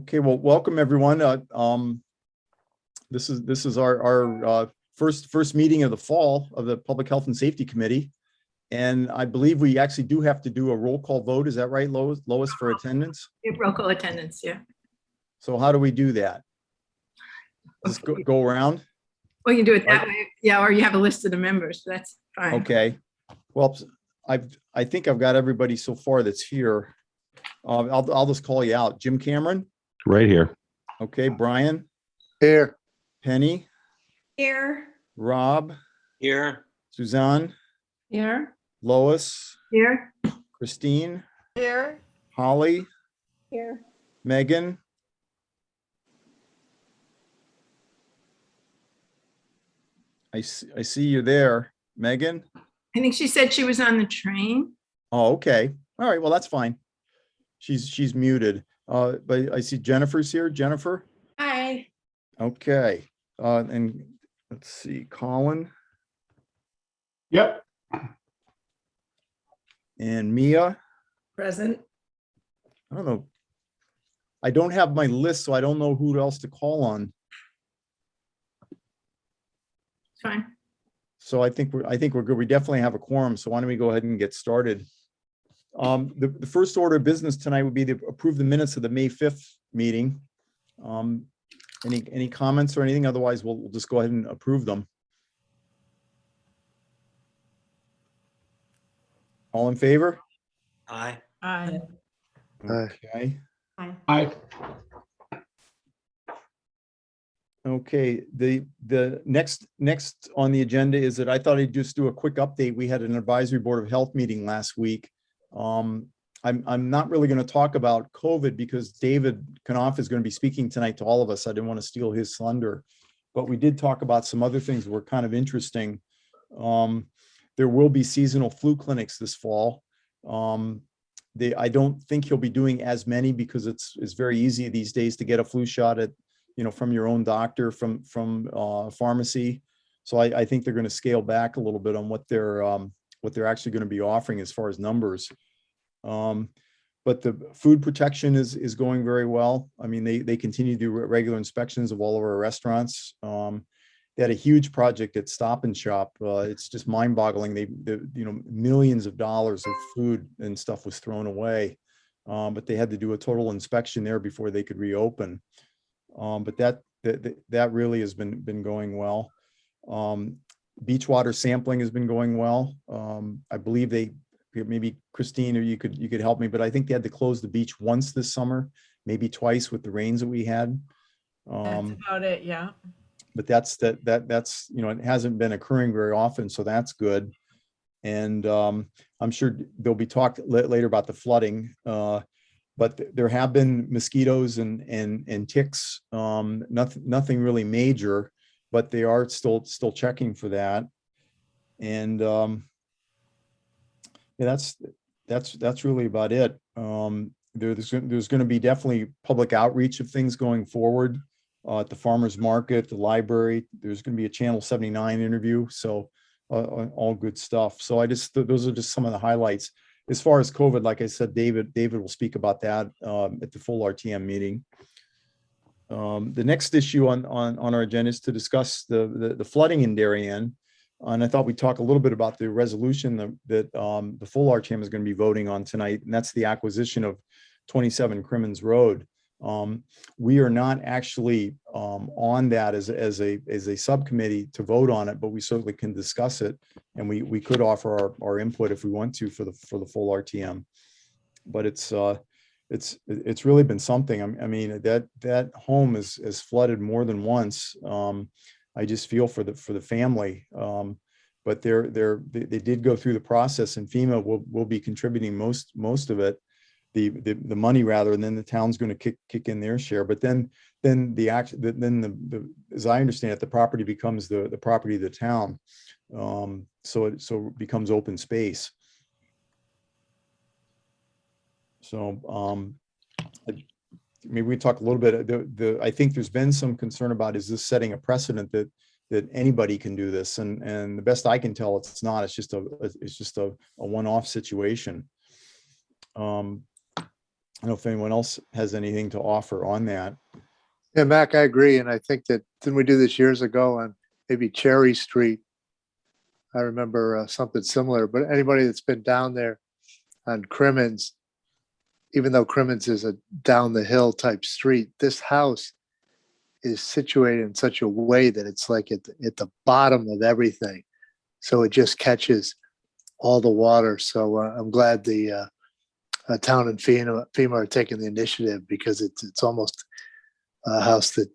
Okay, well, welcome everyone. This is our first meeting of the fall of the Public Health and Safety Committee. And I believe we actually do have to do a roll call vote. Is that right, Lois, for attendance? Yeah, roll call attendance, yeah. So how do we do that? Just go around? Well, you can do it that way. Yeah, or you have a list of the members. That's fine. Okay. Well, I think I've got everybody so far that's here. I'll just call you out. Jim Cameron? Right here. Okay, Brian? Here. Penny? Here. Rob? Here. Suzanne? Here. Lois? Here. Christine? Here. Holly? Here. Megan? I see you there, Megan. I think she said she was on the train. Oh, okay. All right. Well, that's fine. She's muted. But I see Jennifer's here. Jennifer. Hi. Okay. And let's see, Colin Yep. and Mia. Present. I don't know. I don't have my list, so I don't know who else to call on. Fine. So I think we're good. We definitely have a quorum. So why don't we go ahead and get started? The first order of business tonight would be to approve the minutes of the May 5th meeting. Any comments or anything? Otherwise, we'll just go ahead and approve them. All in favor? Aye. Aye. Okay. Aye. Okay, the next on the agenda is that I thought I'd just do a quick update. We had an advisory board of health meeting last week. I'm not really going to talk about COVID because David Knopf is going to be speaking tonight to all of us. I didn't want to steal his thunder, but we did talk about some other things that were kind of interesting. There will be seasonal flu clinics this fall. I don't think he'll be doing as many because it's very easy these days to get a flu shot from your own doctor, from pharmacy. So I think they're going to scale back a little bit on what they're actually going to be offering as far as numbers. But the food protection is going very well. I mean, they continue to do regular inspections of all of our restaurants. They had a huge project at Stop and Shop. It's just mind-boggling. Millions of dollars of food and stuff was thrown away, but they had to do a total inspection there before they could reopen. But that really has been going well. Beach water sampling has been going well. I believe maybe Christine, or you could help me, but I think they had to close the beach once this summer, maybe twice with the rains that we had. That's about it, yeah. But that's it hasn't been occurring very often, so that's good. And I'm sure there'll be talk later about the flooding. But there have been mosquitoes and ticks, nothing really major, but they are still checking for that. And yeah, that's really about it. There's going to be definitely public outreach of things going forward at the farmers market, the library. There's going to be a Channel 79 interview, so all good stuff. So those are just some of the highlights. As far as COVID, like I said, David will speak about that at the full RTM meeting. The next issue on our agenda is to discuss the flooding in Darien. And I thought we'd talk a little bit about the resolution that the full RTM is going to be voting on tonight, and that's the acquisition of 27 Crimmins Road. We are not actually on that as a subcommittee to vote on it, but we certainly can discuss it, and we could offer our input if we want to for the full RTM. But it's really been something. I mean, that home is flooded more than once. I just feel for the family. But they did go through the process, and FEMA will be contributing most of it. The money rather, and then the town's going to kick in their share. But then as I understand it, the property becomes the property of the town. So it becomes open space. So maybe we talk a little bit. I think there's been some concern about, is this setting a precedent that anybody can do this? And the best I can tell, it's not. It's just a one-off situation. don't know if anyone else has anything to offer on that. Yeah, Mac, I agree. And I think that, didn't we do this years ago on maybe Cherry Street? I remember something similar, but anybody that's been down there on Crimmins, even though Crimmins is a down the hill type street, this house is situated in such a way that it's like at the bottom of everything. So it just catches all the water. So I'm glad the town and FEMA are taking the initiative, because it's almost a house that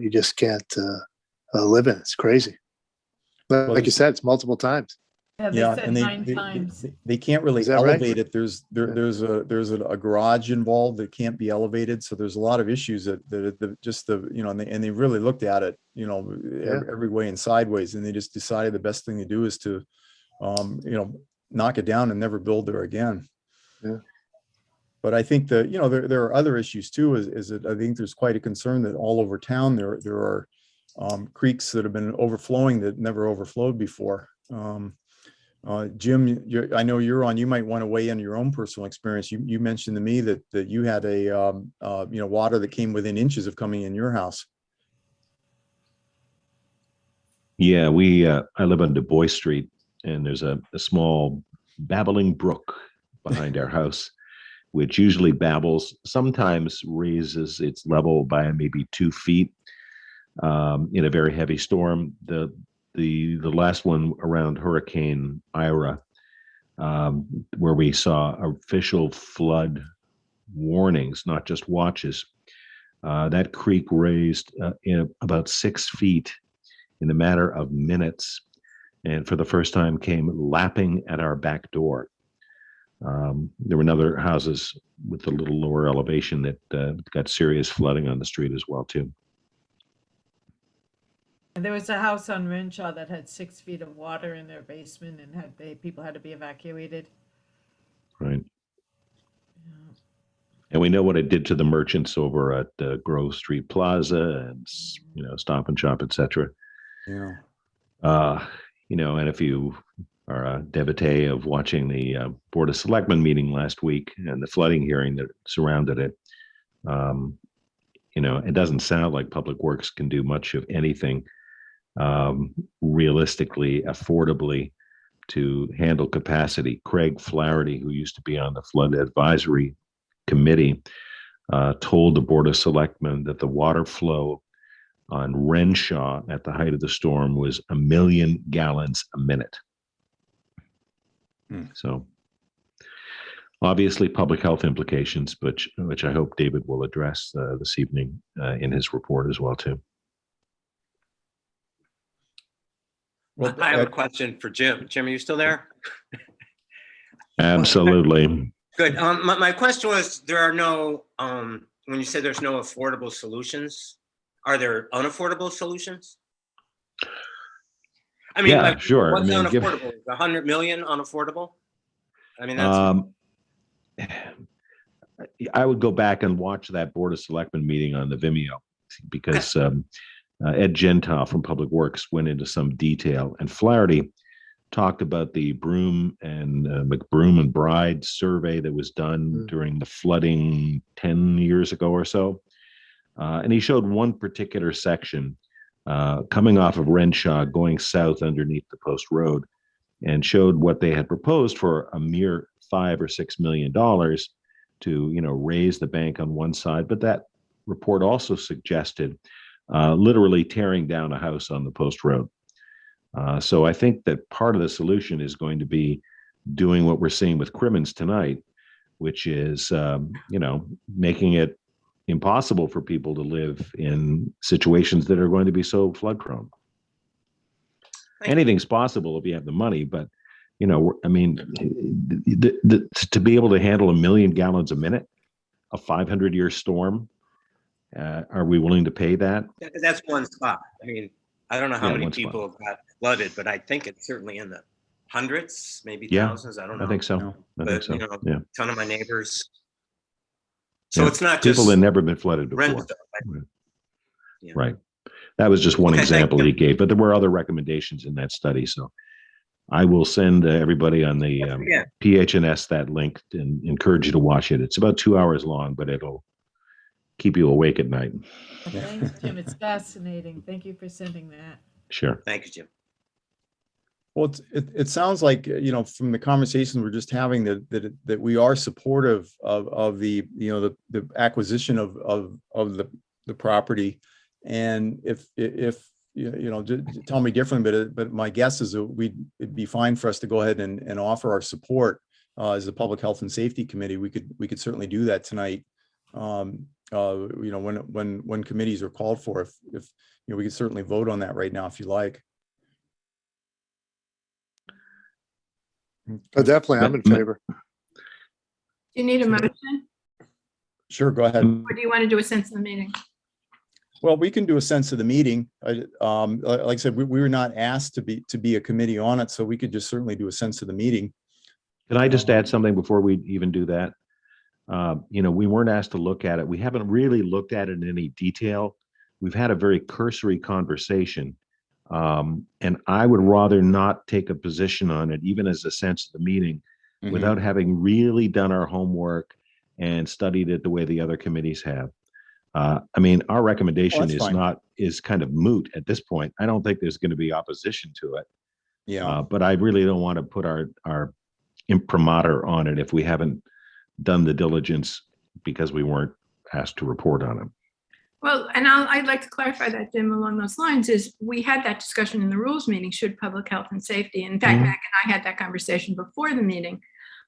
you just can't live in. It's crazy. But Well, like you said, it's multiple times. Yeah, they Yeah, said and nine times. they can't really Is that right? elevate it. There's a garage involved that can't be elevated. So there's a lot of issues that and they really looked at it, every way and sideways, and they just decided the best thing to do is to, knock it down and never build there again. Yeah. But I think that, there are other issues too, is that I think there's quite a concern that all over town, there are creeks that have been overflowing that never overflowed before. Jim, I know you're on, you might want to weigh in your own personal experience. You mentioned to me that you had water that came within inches of coming in your house. Yeah, I live on Du Bois Street, and there's a small babbling brook behind our house, which usually babbles, sometimes raises its level by maybe 2 feet in a very heavy storm. The last one around Hurricane Ira, where we saw official flood warnings, not just watches, that creek raised in about 6 feet in a matter of minutes, and for the first time came lapping at our back door. There were other houses with a little lower elevation that got serious flooding on the street as well too. And there was a house on Renshaw that had 6 feet of water in their basement, and people had to be evacuated. Right. Yeah. And we know what it did to the merchants over at Grove Street Plaza and Stop and Shop, etc. Yeah. And if you are a devotee of watching the Board of Selectmen meeting last week and the flooding hearing that surrounded it, it doesn't sound like Public Works can do much of anything realistically, affordably, to handle capacity. Craig Flaherty, who used to be on the Flood Advisory Committee, told the Board of Selectmen that the water flow on Renshaw at the height of the storm was 1 million gallons a minute. So obviously public health implications, which I hope David will address this evening in his report as well too. Well, I have a question for Jim. Jim, are you still there? Absolutely. Good. My question was, there are no, when you say there's no affordable solutions, are there unaffordable solutions? I mean, yeah, sure. What's unaffordable? 100 million unaffordable? I mean, that's. I would go back and watch that Board of Selectmen meeting on the Vimeo, because Ed Gentile from Public Works went into some detail, and Flaherty talked about the Broom and McBroom and Bride survey that was done during the flooding 10 years ago or so. And he showed one particular section coming off of Renshaw, going south underneath the Post Road, and showed what they had proposed for a mere $5 or $6 million to, raise the bank on one side. But that report also suggested literally tearing down a house on the Post Road. So I think that part of the solution is going to be doing what we're seeing with Crimmins tonight, which is, making it impossible for people to live in situations that are going to be so flood prone. Anything's possible if you have the money, but I mean, to be able to handle 1 million gallons a minute, a 500-year storm, are we willing to pay that? That's one spot. I mean, I don't know how many people spot. got flooded, but I think it's certainly in the hundreds, maybe Yeah, thausands. I don't know. I think so. I think so. Yeah. A ton of my neighbors. So Yeah. it's not just people that never been flooded before. Renshaw, right? Yeah. Right. That was just one Okay, example thank he you. gave, but there were other recommendations in that study. So I will send everybody on the Yeah. PHNS that link and encourage you to watch it. It's about 2 hours long, but it'll keep you awake at night. Yeah. Thanks, Jim. It's fascinating. Thank you for sending that. Sure. Thank you, Jim. Well, it sounds like, from the conversation we're just having that we are supportive of the, the acquisition of the property. And if tell me differently, but my guess is that it'd be fine for us to go ahead and offer our support as the Public Health and Safety Committee. We could certainly do that tonight. When committees are called for, if we could certainly vote on that right now if you like. But definitely, I'm in favor. Do you need a motion, Sure, go ahead. or do you want to do a sense of the meeting? Well, we can do a sense of the meeting. Like I said, we were not asked to be a committee on it, so we could just certainly do a sense of the meeting. Can I just add something before we even do that? We weren't asked to look at it. We haven't really looked at it in any detail. We've had a very cursory conversation. And I would rather not take a position on it, even as a sense of the meeting, Mhm. without having really done our homework and studied it the way the other committees have. Our recommendation that's fine. is kind of moot at this point. I don't think there's going to be opposition to it. Yeah, But I really don't want to put our imprimatur on it if we haven't done the diligence because we weren't asked to report on it. Well, and I'd like to clarify that, Jim, along those lines, is we had that discussion in the rules meeting, should public health and safety. In fact, Mhm. Mac and I had that conversation before the meeting,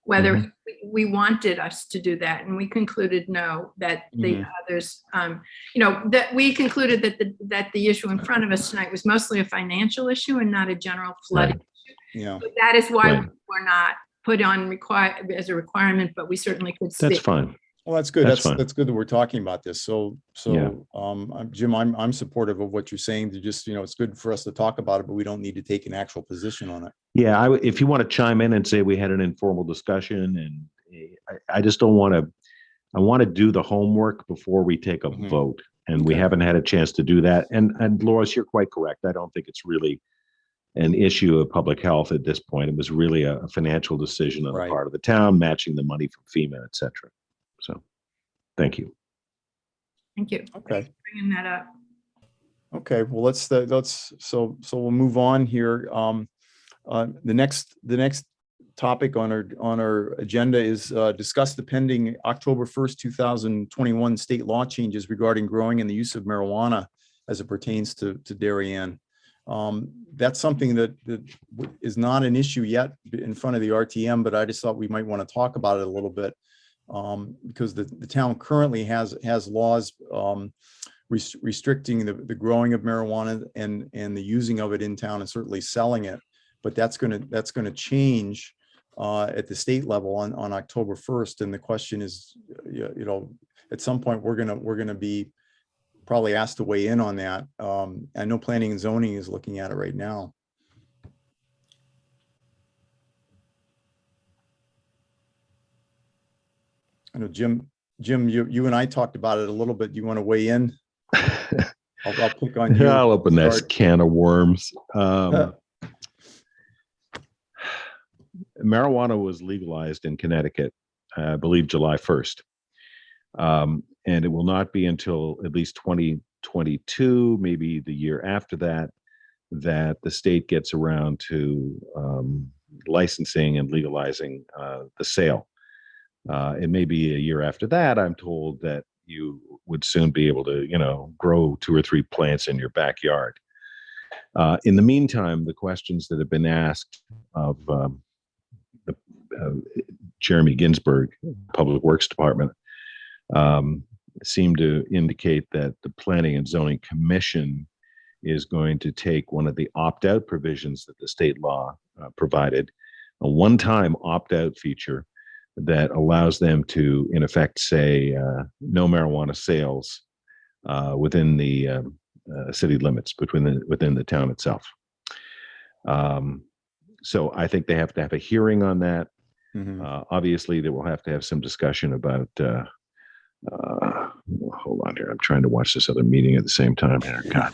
whether Mhm. we wanted us to do that. And we concluded no, that the Mhm. others, that we concluded that the issue in front of us tonight was mostly a financial issue and not a general flooding. yeah. So that is why Right. we're not put on as a requirement, but we certainly could That's speak. fine. Well, that's good. That's fine. That's good that we're talking about this. So, Yeah. Jim, I'm supportive of what you're saying. To just, it's good for us to talk about it, but we don't need to take an actual position on it. Yeah, if you want to chime in and say we had an informal discussion, and I just don't want to. I want to do the homework before we take a Mhm. vote, and we Okay. haven't had a chance to do that. And Loris, you're quite correct. I don't think it's really an issue of public health at this point. It was really a financial decision on the Right. part of the town, matching the money from FEMA, et cetera. So, thank you. Thank you. Okay. Thanks for bringing that up. Okay. Well, so we'll move on here. The next topic on our agenda is discuss the pending October 1st, 2021 state law changes regarding growing and the use of marijuana as it pertains to Darien. That's something that is not an issue yet in front of the RTM, but I just thought we might want to talk about it a little bit, because the town currently has laws restricting the growing of marijuana and the using of it in town, and certainly selling it. But that's going to change at the state level on October 1st. And the question is, at some point we're going to be probably asked to weigh in on that. I know planning and zoning is looking at it right now. I know Jim, you and I talked about it a little bit. You want to weigh in? I'll pick on you. I'll open that Start. can of worms. Marijuana was legalized in Connecticut, I believe July 1st. And it will not be until at least 2022, maybe the year after that, that the state gets around to licensing and legalizing the sale. It may be a year after that. I'm told that you would soon be able to, grow 2 or 3 plants in your backyard. In the meantime, the questions that have been asked of Jeremy Ginsburg, Public Works Department, seem to indicate that the Planning and Zoning Commission is going to take one of the opt-out provisions that the state law provided, a one-time opt-out feature that allows them to, in effect, say no marijuana sales within the city limits, within the town itself. So I think they have to have a hearing on that. Mhm. Obviously, they will have to have some discussion about. Hold on here. I'm trying to watch this other meeting at the same time here. God.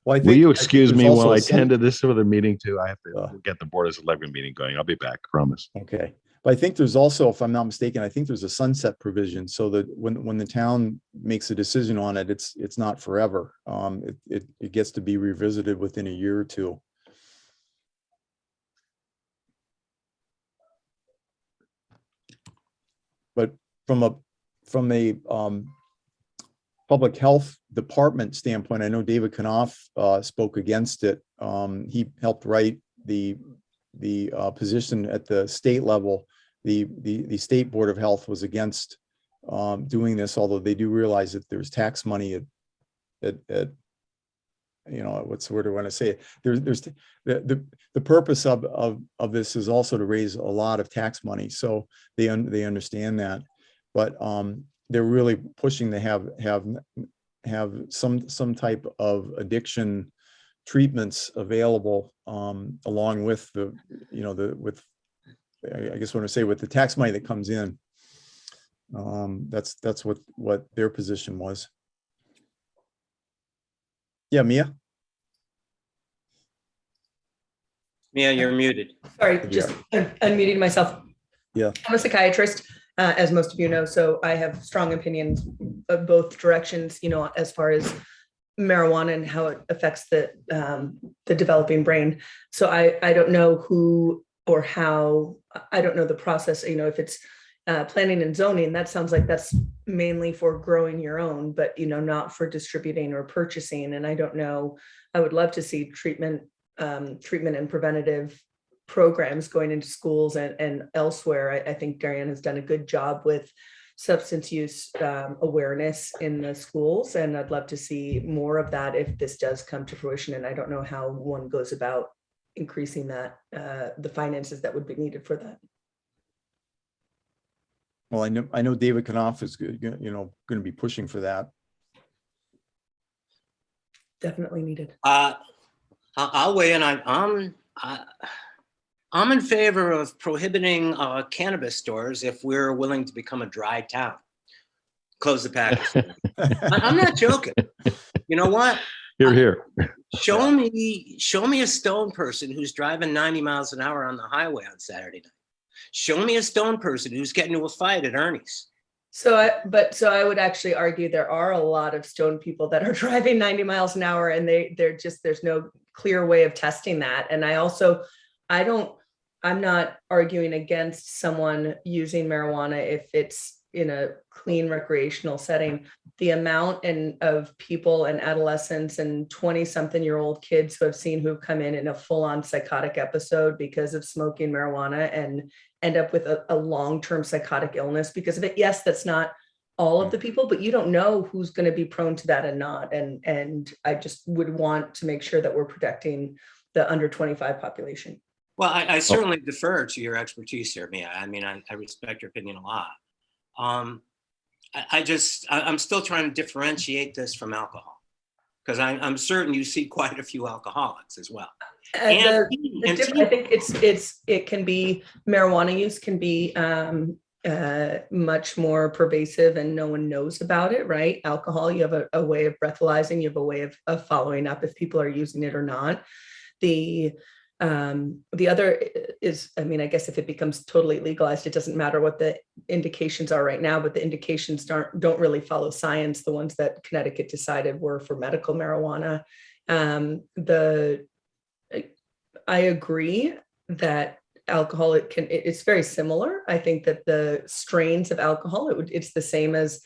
Well, I Will think. you I think excuse there's me while also I some- tend to this other meeting too? I have Uh. to get the Board of Selectmen meeting going. I'll be back, promise. Okay, but I think there's also, if I'm not mistaken, I think there's a sunset provision so that when the town makes a decision on it, it's not forever. It gets to be revisited within a year or two. But from a public health department standpoint, I know David Knopf spoke against it. He helped write the position at the state level. The state Board of Health was against doing this, although they do realize that there's tax money at what's the word I want to say? There's the purpose of this is also to raise a lot of tax money, so they understand that, but they're really pushing to have some type of addiction treatments available along with I guess what I say with the tax money that comes in. That's what their position was. Yeah, Mia? Mia, you're muted. Sorry, just unmuting myself. Yeah. I'm a psychiatrist, as most of you know, so I have strong opinions of both directions, as far as marijuana and how it affects the developing brain. So I don't know who or how, I don't know the process, if it's planning and zoning, that sounds like that's mainly for growing your own, but not for distributing or purchasing. And I don't know, I would love to see treatment and preventative programs going into schools and elsewhere. I think Darien has done a good job with substance use awareness in the schools, and I'd love to see more of that if this does come to fruition. And I don't know how one goes about increasing that, the finances that would be needed for that. Well, I know David Knopf is going to be pushing for that. Definitely needed. I'll weigh in. I'm in favor of prohibiting cannabis stores if we're willing to become a dry town. Close the package. I'm not joking. You know what? Here. Show me a stone person who's driving 90 miles an hour on the highway on Saturday night. Show me a stone person who's getting into a fight at Ernie's. So I would actually argue there are a lot of stoned people that are driving 90 miles an hour, and there's no clear way of testing that. And I'm not arguing against someone using marijuana if it's in a clean recreational setting. The amount of people and adolescents and 20-something-year-old kids who've come in a full-on psychotic episode because of smoking marijuana and end up with a long-term psychotic illness because of it. Yes, that's not all of the people, but you don't know who's going to be prone to that and not. And I just would want to make sure that we're protecting the under 25 population. Well, I certainly defer to your expertise here, Mia. I mean, I respect your opinion a lot. I'm still trying to differentiate this from alcohol, because I'm certain you see quite a few alcoholics as well. I think it can be, marijuana use can be much more pervasive and no one knows about it, right? Alcohol, you have a way of breathalyzing, you have a way of following up if people are using it or not. The other is, I mean, I guess if it becomes totally legalized, it doesn't matter what the indications are right now, but the indications don't really follow science. The ones that Connecticut decided were for medical marijuana. I agree that alcohol, it's very similar. I think that the strains of alcohol, it's the same as,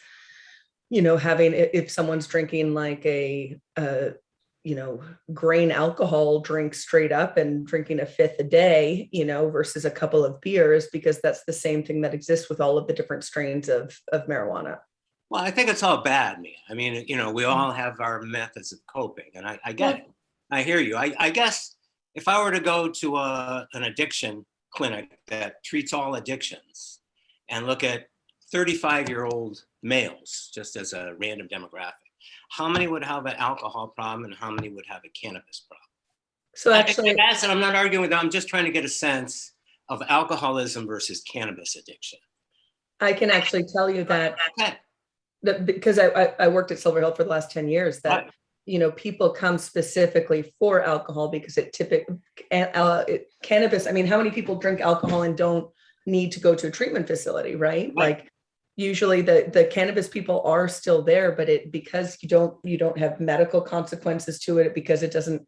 having, if someone's drinking like a grain alcohol drink straight up and drinking a fifth a day, versus a couple of beers, because that's the same thing that exists with all of the different strains of marijuana. Well, I think it's all bad, Mia. I mean, we all have our methods of coping, and I get it. I hear you. I guess if I were to go to an addiction clinic that treats all addictions and look at 35-year-old males, just as a random demographic, how many would have an alcohol problem and how many would have a cannabis problem? So actually, I'm not arguing with that. I'm just trying to get a sense of alcoholism versus cannabis addiction. I can actually tell you that, Okay. because I worked at Silver Hill for the last 10 years, that people come specifically for alcohol because cannabis, I mean, how many people drink alcohol and don't need to go to a treatment facility, right? Like usually the cannabis people are still there, but because you don't have medical consequences to it, because it doesn't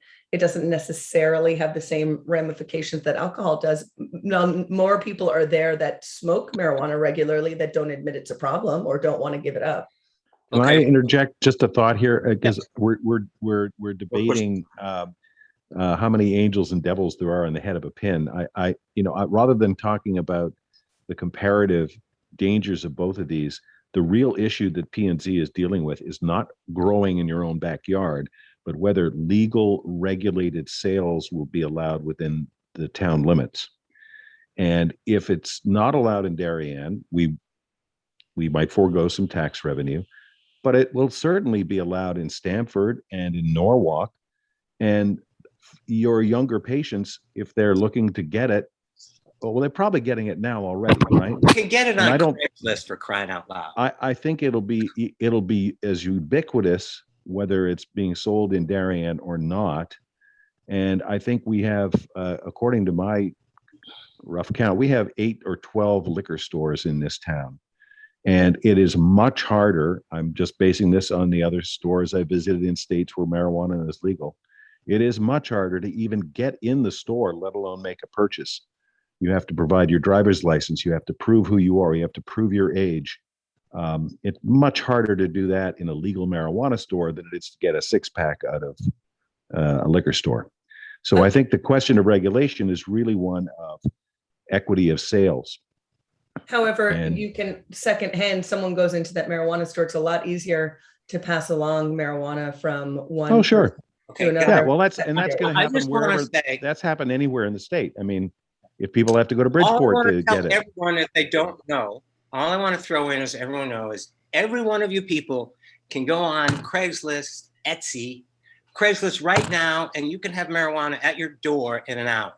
necessarily have the same ramifications that alcohol does. More people are there that smoke marijuana regularly that don't admit it's a problem or don't want to give it up. Can I Okay. interject just a thought here? Because we're debating how many angels and devils there are in the head of a pin. Rather than talking about the comparative dangers of both of these, the real issue that P&Z is dealing with is not growing in your own backyard, but whether legal regulated sales will be allowed within the town limits. And if it's not allowed in Darien, we might forego some tax revenue, but it will certainly be allowed in Stamford and in Norwalk. And your younger patients, if they're looking to get it, well, they're probably getting it now already, right? You can get it And I on don't- Craigslist, for crying out loud. I think it'll be as ubiquitous, whether it's being sold in Darien or not. And I think we have, according to my rough count, we have 8 or 12 liquor stores in this town. And it is much harder. I'm just basing this on the other stores I visited in states where marijuana is legal. It is much harder to even get in the store, let alone make a purchase. You have to provide your driver's license. You have to prove who you are. You have to prove your age. It's much harder to do that in a legal marijuana store than it is to get a 6-pack out of a liquor store. So I think the question of regulation is really one of equity of sales. However, And- you can secondhand, someone goes into that marijuana store, it's a lot easier to pass along marijuana from one. Oh, sure. person Okay, to got another. Yeah, well, that's going to I happen just wanna wherever. say- That's happened anywhere in the state. I mean, if people have to go to All I Bridgeport want to to tell get it. everyone, if they don't know, all I want to throw in is everyone knows, every one of you people can go on Craigslist, Etsy, Craigslist right now, and you can have marijuana at your door in an hour.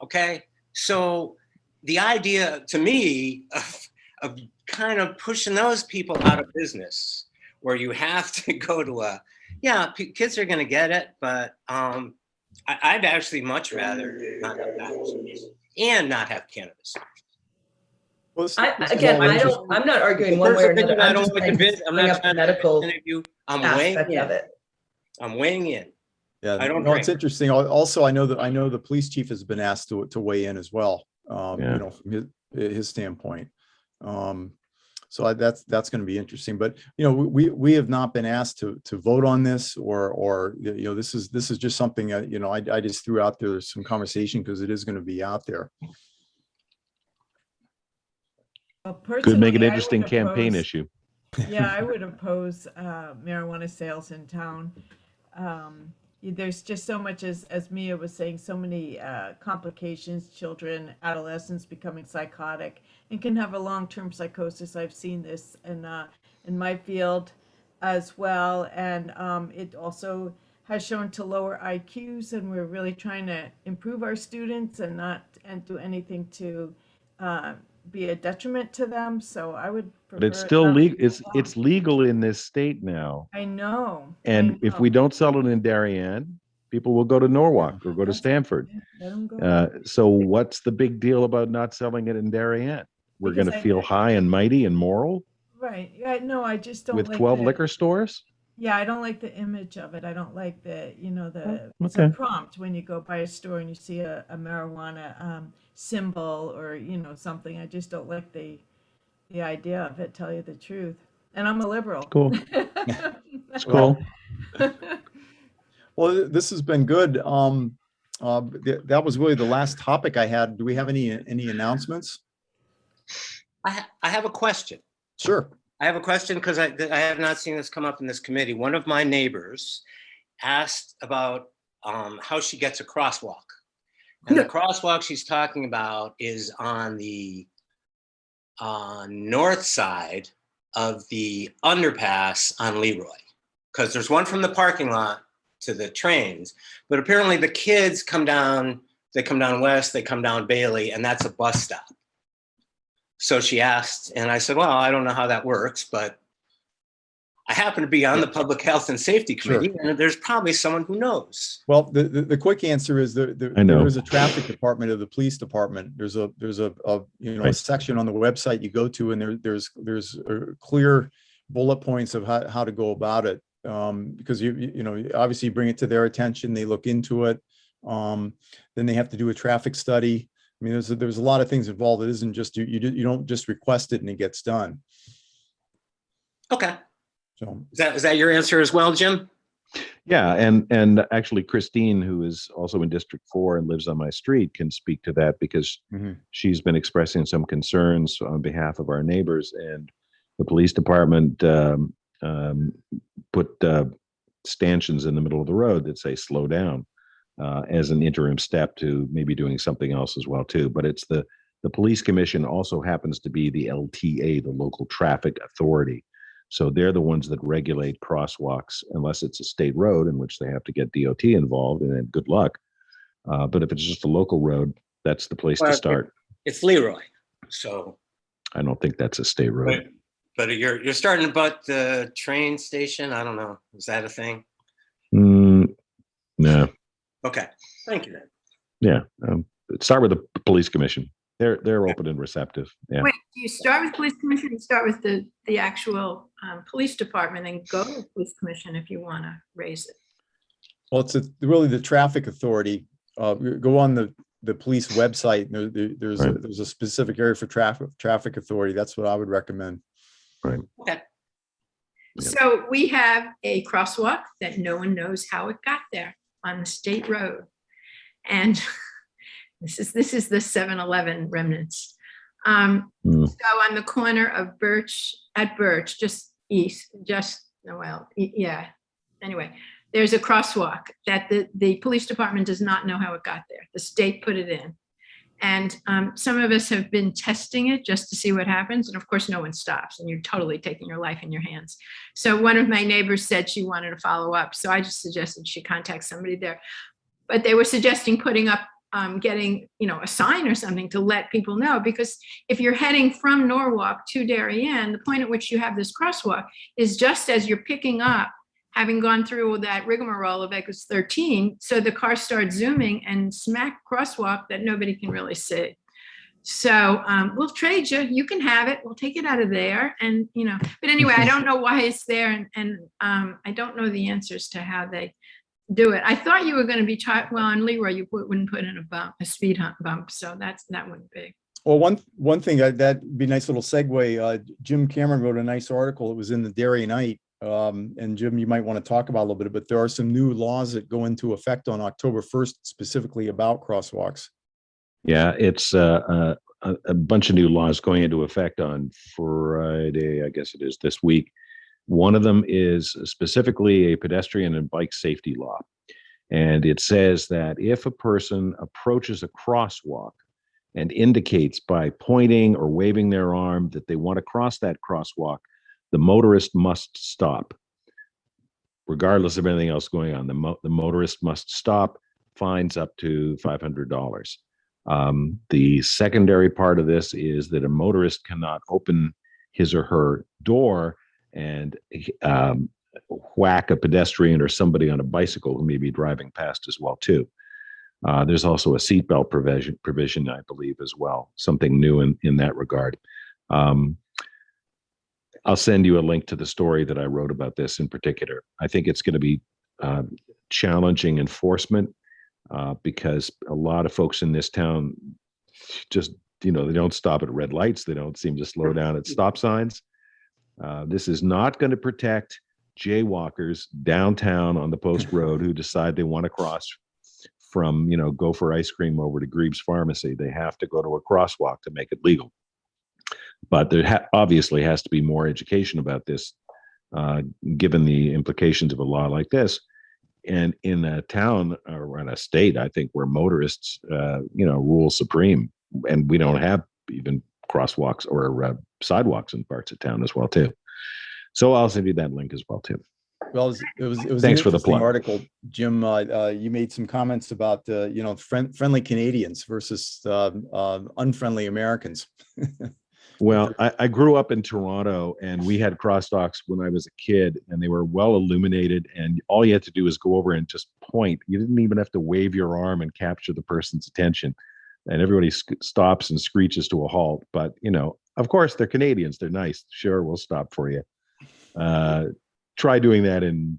Okay? So the idea to me of kind of pushing those people out of business, where you have to go to kids are going to get it, but I'd actually much rather not have that and not have cannabis. Well, this is Again, all interesting. I'm not arguing one way or another. I I'm don't just want to saying convince. I'm bring not up the trying to medical convince any of you. I'm weighing aspect of in. it. I'm weighing in. Yeah, I don't no, it's drink. interesting. Also, I know the police chief has been asked to weigh in as well. Yeah. From his standpoint. So that's going to be interesting. But we have not been asked to vote on this, or this is just something I just threw out there. There's some conversation because it is going to be out there. Well, Could make an personally, I interesting would campaign oppose- issue. Yeah, I would oppose marijuana sales in town. There's just so much, as Mia was saying, so many complications, children, adolescents becoming psychotic and can have a long-term psychosis. I've seen this in my field as well. And it also has shown to lower IQs, and we're really trying to improve our students and not do anything to be a detriment to them. So I would prefer. But it's it still not legal. be allowed. It's legal in this state now. I know. And if we don't sell it in Darien, people will go to Norwalk or go to Stamford. Let them go. So what's the big deal about not selling it in Darien? We're going to Because feel high and mighty and moral Right. Yeah, no, I just don't with like 12 the, liquor stores? Yeah, I don't like the image of it. I don't like it's okay. a prompt when you go by a store and you see a marijuana symbol or something. I just don't like the idea of it, tell you the truth. And I'm a liberal. Cool. It's cool. Well, this has been good. That was really the last topic I had. Do we have any announcements? I have a question. Sure. I have a question because I have not seen this come up in this committee. One of my neighbors asked about how she gets a crosswalk. And the crosswalk she's talking about is on the north side of the underpass on Leroy. Because there's one from the parking lot to the trains. But apparently the kids come down, they come down west, they come down Bailey, and that's a bus stop. So she asked, and I said, well, I don't know how that works, but I happen to be on the Public Health and Safety Sure. Committee, and there's probably someone who knows. Well, the quick answer is I know. there is a traffic department of the police department. There's a you know, a Right. section on the website you go to, and there's clear bullet points of how to go about it. Because you know, obviously you bring it to their attention, they look into it. Then they have to do a traffic study. I mean, there's a lot of things involved. It isn't just you don't just request it and it gets done. Okay. So Is that your answer as well, Jim? Yeah, and actually Christine, who is also in District 4 and lives on my street, can speak to that because Mhm. she's been expressing some concerns on behalf of our neighbors, and the police department put stanchions in the middle of the road that say "slow down" as an interim step to maybe doing something else as well too. But it's the police commission also happens to be the LTA, the local traffic authority. So they're the ones that regulate crosswalks, unless it's a state road in which they have to get DOT involved, and then good luck. But if it's just a local road, that's the place Well, to start. It's Leroy. So, I don't think that's a state road. but you're starting about the train station. I don't know. Is that a thing? No. Okay. Thank you. Then. Yeah. Start with the police commission. They're open and receptive. Yeah. Wait, do you start with police commission, or you start with the actual police department and go to police commission if you want to raise it? well, it's really the traffic authority. Go on the police website. And there's Right. there's a specific area for traffic authority. That's what I would recommend. Right. Okay. Yep. So we have a crosswalk that no one knows how it got there on the state road. And this is the 7-Eleven remnants. So on the corner of Birch, just east, yeah. Anyway, there's a crosswalk that the police department does not know how it got there. The state put it in. And some of us have been testing it just to see what happens. And of course, no one stops, and you're totally taking your life in your hands. So one of my neighbors said she wanted to follow up. So I just suggested she contact somebody there. But they were suggesting putting up, getting, a sign or something to let people know, because if you're heading from Norwalk to Darien, the point at which you have this crosswalk is just as you're picking up, having gone through that rigmarole of exit 13, so the car starts zooming and smack crosswalk that nobody can really see. So we'll trade you. You can have it. We'll take it out of there. And, but anyway, I don't know why it's there. And I don't know the answers to how they do it. I thought you were going to be taught, well, on Leroy, you wouldn't put in a speed bump. So that wouldn't be. Well, one thing that'd be a nice little segue. Jim Cameron wrote a nice article. It was in the Darien. And Jim, you might want to talk about a little bit, but there are some new laws that go into effect on October 1st, specifically about crosswalks. Yeah, it's a bunch of new laws going into effect on Friday, I guess it is this week. One of them is specifically a pedestrian and bike safety law. And it says that if a person approaches a crosswalk and indicates by pointing or waving their arm that they want to cross that crosswalk, the motorist must stop, regardless of anything else going on. The motorist must stop, fines up to $500. The secondary part of this is that a motorist cannot open his or her door and whack a pedestrian or somebody on a bicycle who may be driving past as well too. There's also a seatbelt provision, I believe, as well, something new in that regard. I'll send you a link to the story that I wrote about this in particular. I think it's going to be challenging enforcement because a lot of folks in this town just, they don't stop at red lights. They don't seem to slow down at stop signs. This is not going to protect jaywalkers downtown on the Post Road who decide they want to cross from, go for ice cream over to Greaves Pharmacy. They have to go to a crosswalk to make it legal. But there obviously has to be more education about this, given the implications of a law like this. And in a town or in a state, I think, where motorists, rule supreme, and we don't have even crosswalks or sidewalks in parts of town as well too. So I'll send you that link as well too. Well, it was Thanks an for the interesting plug. article, Jim. You made some comments about friendly Canadians versus unfriendly Americans. Well, I grew up in Toronto and we had crosswalks when I was a kid and they were well illuminated and all you had to do was go over and just point. You didn't even have to wave your arm and capture the person's attention. And everybody stops and screeches to a halt. But, you know, of course, they're Canadians. They're nice. Sure, we'll stop for you. Try doing that in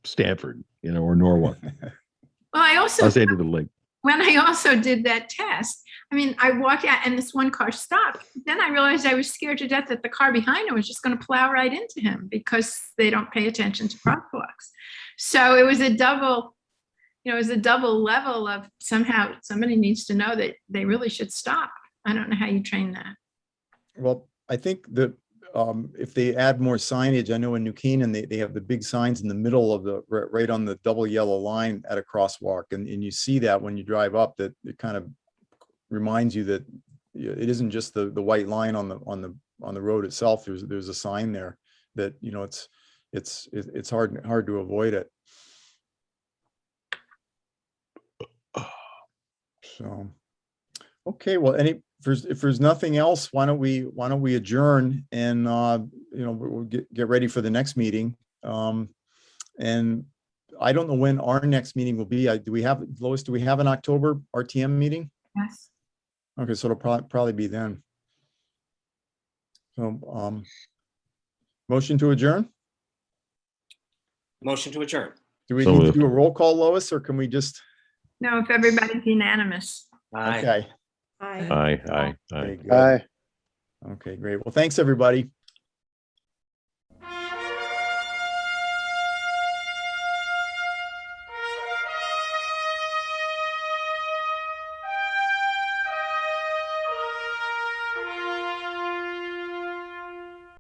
Stanford, you know, or Norwalk. Well, I also, I'll say to the link. when I also did that test, I mean, I walked out and this one car stopped. Then I realized I was scared to death that the car behind him was just going to plow right into him because they don't pay attention to crosswalks. So it was a double, you know, it was a double level of somehow somebody needs to know that they really should stop. I don't know how you train that. Well, I think that if they add more signage, I know in New Canaan, they have the big signs in the middle of the, right on the double yellow line at a crosswalk. And you see that when you drive up, that it kind of reminds you that it isn't just the white line on the road itself. There's a sign there that, you know, it's hard to avoid it. So, okay, well, if there's nothing else, why don't we adjourn and you know, we'll get ready for the next meeting. And I don't know when our next meeting will be. Lois, do we have an October RTM meeting? Yes. Okay, so it'll probably be then. So motion to adjourn? Motion to adjourn. Do we So need to moved. do a roll call, Lois, or can we just? No, if everybody's unanimous. Aye. Okay. Aye. Okay, good. Aye. Okay, great. Well, thanks, everybody.